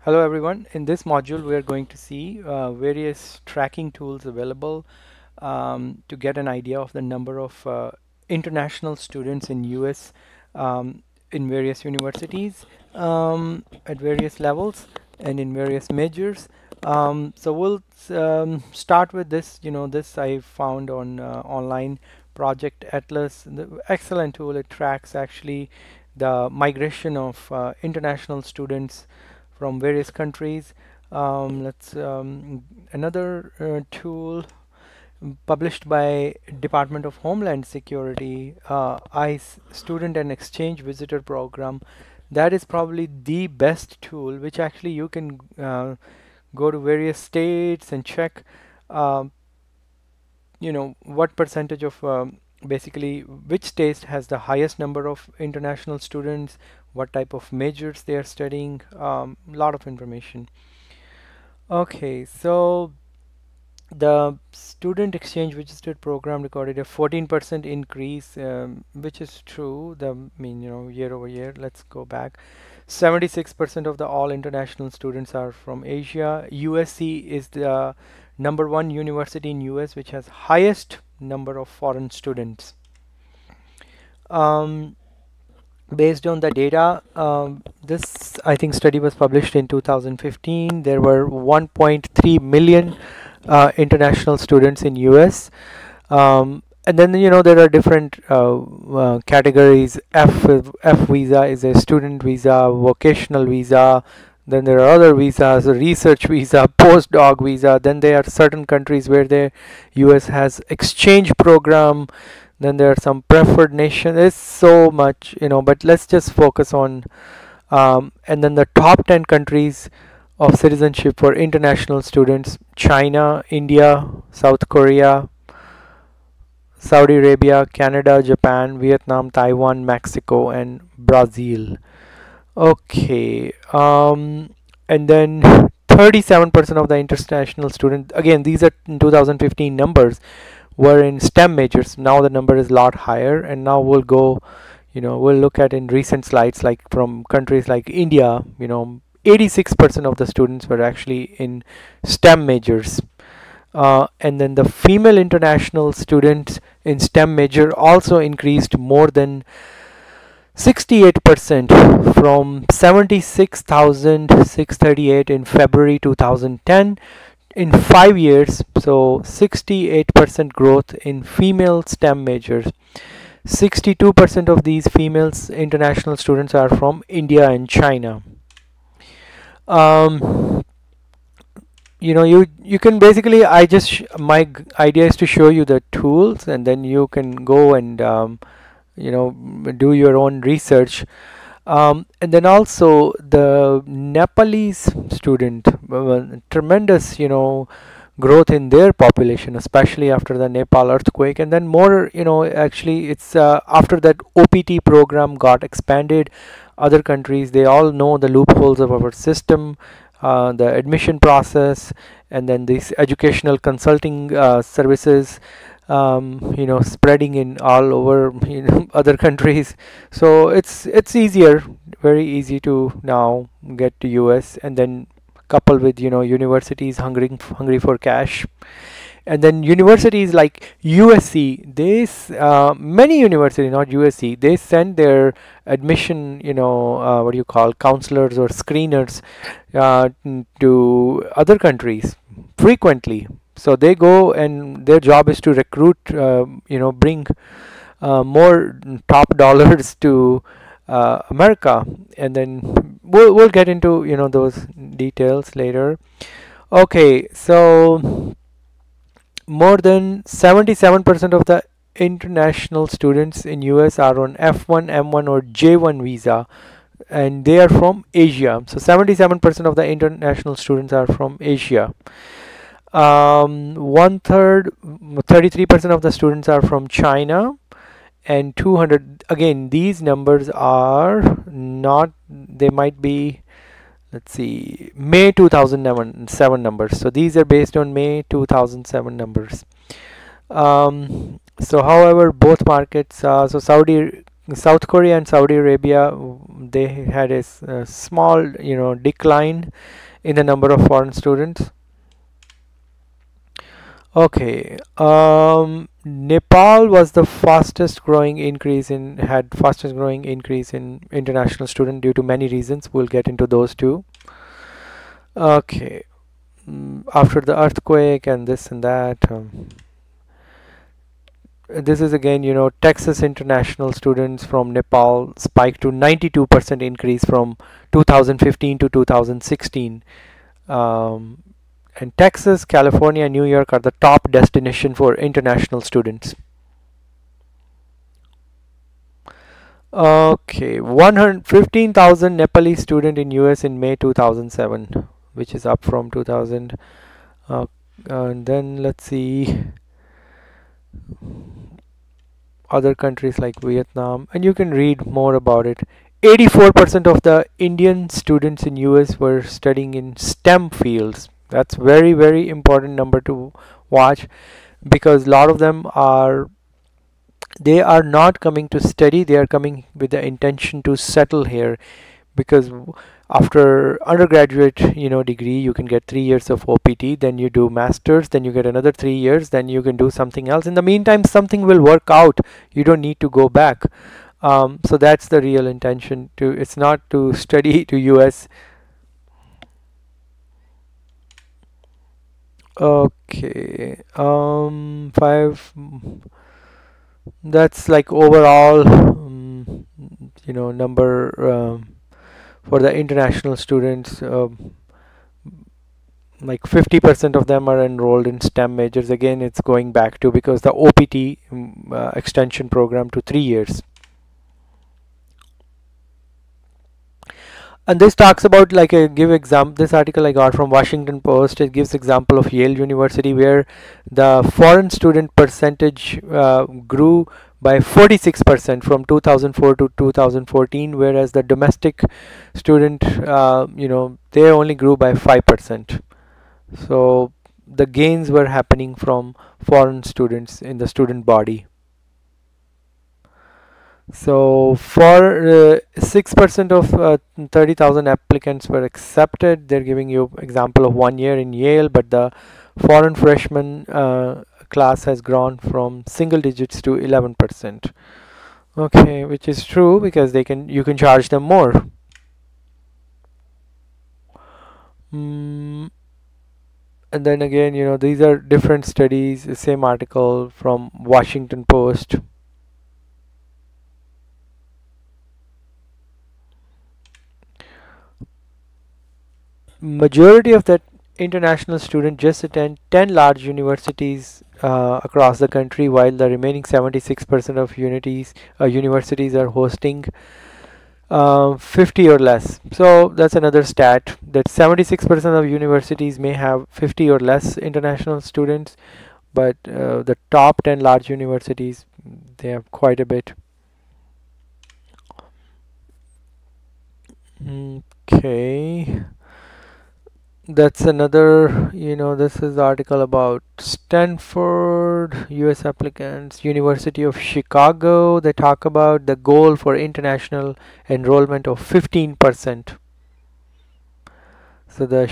Hello everyone. In this module, we are going to see various tracking tools available to get an idea of the number of international students in US in various universities at various levels and in various majors. So we'll start with this. This I found on online Project Atlas. The excellent tool. It tracks actually the migration of international students from various countries. Let's Another tool published by Department of Homeland Security, ICE Student and Exchange Visitor Program. That is probably the best tool, which actually you can go to various states and check, uh, what percentage of basically which state has the highest number of international students, what type of majors they are studying, a lot of information. Okay, so the student exchange visitor program recorded a 14% increase, which is true. Year over year. Let's go back. 76% of the all international students are from Asia. USC is the number one university in US which has highest number of foreign students. Um, Based on the data, this I think study was published in 2015. There were 1.3 million international students in US. And then there are different categories. F visa is a student visa, vocational visa. Then there are other visas, a research visa, postdoc visa. Then there are certain countries where the US has exchange program. Then there are some preferred nation. There's so much, but let's just focus on and then the top 10 countries of citizenship for international students: China, India, South Korea, Saudi Arabia, Canada, Japan, Vietnam, Taiwan, Mexico, and Brazil. Okay, and then 37% of the international students, again, these are in 2015 numbers, were in STEM majors. Now the number is a lot higher, and now we'll go, we'll look at in recent slides, like from countries like India, 86% of the students were actually in STEM majors. And then the female international students in STEM major also increased more than 68% from 76,638 in February 2010 in 5 years. So 68% growth in female STEM majors. 62% of these females international students are from India and China. You can basically, my idea is to show you the tools, and then you can go and do your own research. And then also the Nepalese student, tremendous growth in their population, especially after the Nepal earthquake. And then more, actually it's after that OPT program got expanded, other countries, they all know the loopholes of our system, the admission process, and then these educational consulting services, spreading in all over other countries. So it's easier, very easy to now get to US, and then coupled with universities hungry for cash. And then universities like USC, many universities, not USC, they send their admission, what do you call, counselors or screeners to other countries frequently. So they go, and their job is to recruit, bring more top dollars to America. And then we'll get into those details later. Okay, so more than 77% of the international students in US are on F1, M1 or J1 visa, and they are from Asia. So 77% of the international students are from Asia. One third, 33% of the students are from China, and 200, again, these numbers are not, they might be, let's see, May 2007 numbers. So these are based on May 2007 numbers. So however, both markets, so Saudi South Korea and Saudi Arabia, they had a small, decline in the number of foreign students. Okay, Nepal was the fastest growing increase in international student due to many reasons. We'll get into those too. Okay, after the earthquake and this and that, this is again, Texas international students from Nepal spiked to 92% increase from 2015 to 2016. Um, and Texas, California, and New York are the top destination for international students. Okay, 115,000 Nepalese student in US in May 2007, which is up from 2000. And then let's see other countries like Vietnam, and you can read more about it. 84% of the Indian students in US were studying in STEM fields. That's very, very important number to watch, because a lot of them they are not coming to study, they are coming with the intention to settle here, because after undergraduate degree you can get 3 years of OPT, then you do masters, then you get another 3 years, then you can do something else. In the meantime something will work out, you don't need to go back. So that's the real intention, it's not to study to US. Okay, five, that's like overall number for the international students. Like 50% of them are enrolled in STEM majors. Again, it's going back to because the OPT extension program to 3 years. And this talks about, like, this article I got from Washington Post, it gives example of Yale University, where the foreign student percentage grew by 46% from 2004 to 2014, whereas the domestic student, they only grew by 5%. So the gains were happening from foreign students in the student body. So for 6% of 30,000 applicants were accepted. They're giving you example of 1 year in Yale, but the foreign freshman class has grown from single digits to 11%. Okay, which is true, because you can charge them more. And then again, these are different studies, the same article from Washington Post. Majority of that international students just attend 10 large universities across the country, while the remaining 76% of universities are hosting 50 or less. So that's another stat, that 76% of universities may have 50 or less international students, but the top 10 large universities, they have quite a bit. Okay, that's another, this is the article about Stanford, US applicants, University of Chicago. They talk about the goal for international enrollment of 15%. So the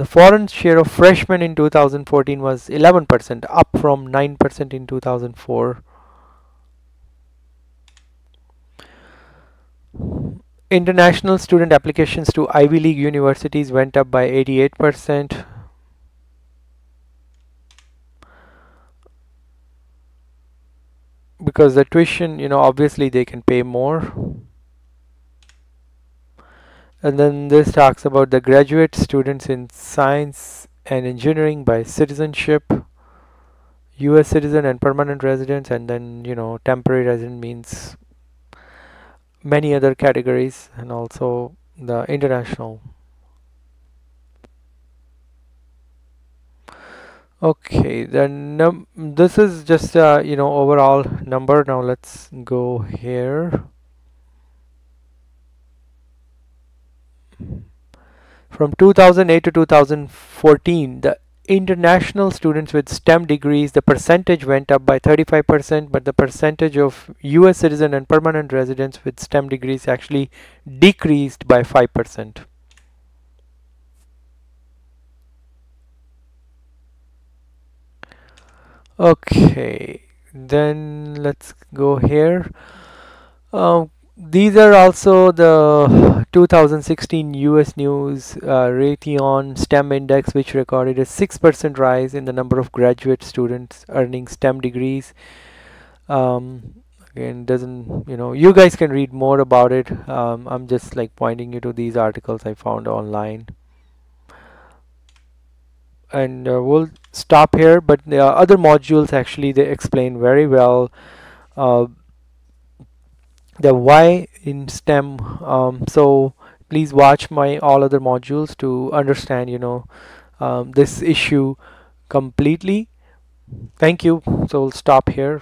foreign share of freshmen in 2014 was 11%, up from 9% in 2004. International student applications to Ivy League universities went up by 88%. Because the tuition, obviously they can pay more. And then this talks about the graduate students in science and engineering by citizenship, US citizen and permanent residents, and then temporary resident means many other categories, and also the international. Okay, then this is just overall number. Now let's go here. From 2008 to 2014, the international students with STEM degrees, the percentage went up by 35%, but the percentage of US citizen and permanent residents with STEM degrees actually decreased by 5%. Okay, then let's go here. These are also the 2016 US News Raytheon STEM Index, which recorded a 6% rise in the number of graduate students earning STEM degrees. Again, doesn't, you guys can read more about it. I'm just like pointing you to these articles I found online. And we'll stop here, but the other modules actually they explain very well uh, the why in STEM. So please watch my all other modules to understand, this issue completely. Thank you. So we'll stop here.